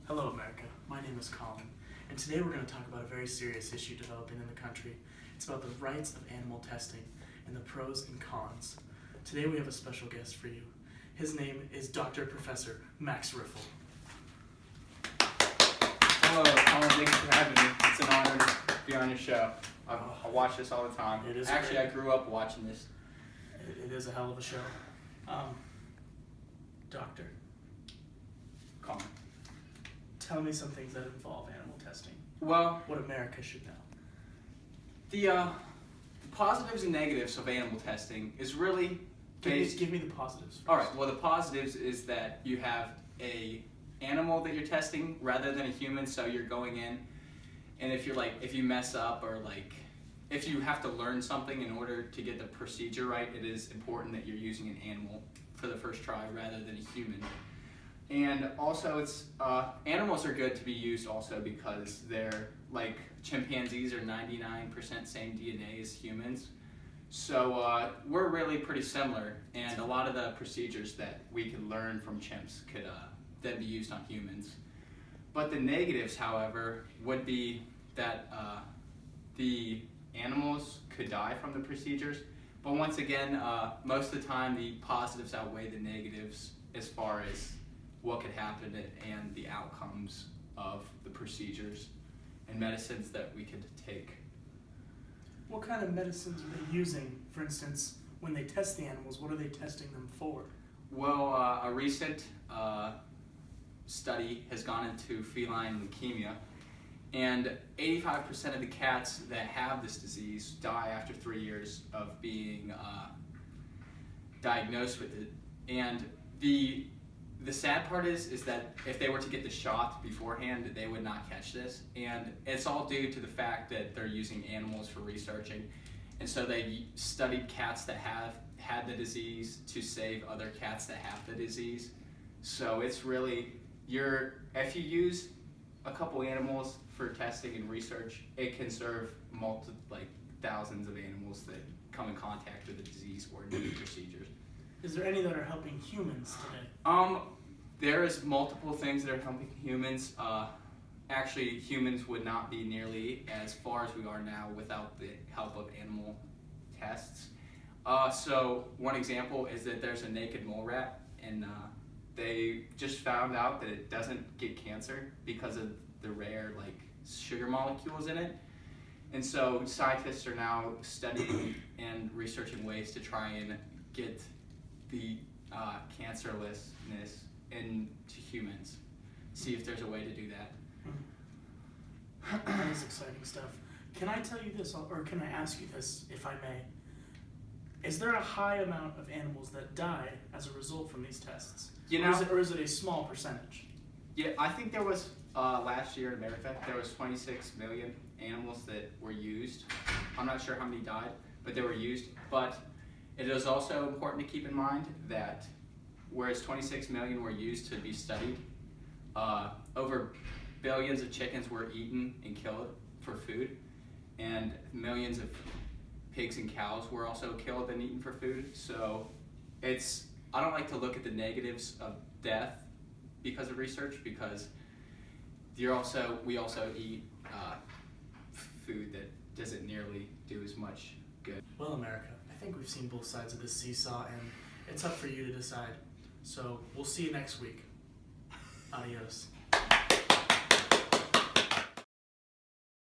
Hello, America. My name is Colin, and today we're going to talk about a very serious issue developing in the country. It's about the rights of animal testing and the pros and cons. Today we have a special guest for you. His name is Dr. Professor Max Riffle. Hello, Colin. Thanks for having me. It's an honor to be on your show. I watch this all the time. It is Actually, great. I grew up watching this. It is a hell of a show. Doctor, Colin. tell me some things that involve animal testing. Well, What America should know. the positives and negatives of animal testing is really based. Give me the positives first. All right. Well, the positives is that you have a animal that you're testing rather than a human. So you're going in, and if you mess up or if you have to learn something in order to get the procedure right, it is important that you're using an animal for the first try rather than a human. And also, animals are good to be used also because they're like chimpanzees are 99% same DNA as humans. So we're really pretty similar, and a lot of the procedures that we can learn from chimps could then be used on humans. But the negatives, however, would be that the animals could die from the procedures. But once again, most of the time the positives outweigh the negatives as far as what could happen and the outcomes of the procedures and medicines that we could take. What kind of medicines are they using? For instance, when they test the animals, what are they testing them for? Well, a recent study has gone into feline leukemia, and 85% of the cats that have this disease die after 3 years of being diagnosed with it. And the sad part is that if they were to get the shot beforehand, they would not catch this. And it's all due to the fact that they're using animals for researching. And so they studied cats that have had the disease to save other cats that have the disease. So it's really, if you use a couple animals for testing and research, it can serve thousands of animals that come in contact with the disease or need procedures. Is there any that are helping humans today? There is multiple things that are helping humans. Actually, humans would not be nearly as far as we are now without the help of animal tests. So one example is that there's a naked mole rat, and they just found out that it doesn't get cancer because of the rare sugar molecules in it. And so scientists are now studying and researching ways to try and get the cancerlessness into humans. See if there's a way to do that. That is exciting stuff. Can I tell you this, or can I ask you this, if I may? Is there a high amount of animals that die as a result from these tests? Or is it a small percentage? Yeah, I think there was, last year in America, there was 26 million animals that were used. I'm not sure how many died, but they were used. But it is also important to keep in mind that whereas 26 million were used to be studied, over billions of chickens were eaten and killed for food, and millions of pigs and cows were also killed and eaten for food. So I don't like to look at the negatives of death because of research, because we also eat food that doesn't nearly do as much good. Well, America, I think we've seen both sides of this seesaw, and it's up for you to decide. So we'll see you next week. Adios.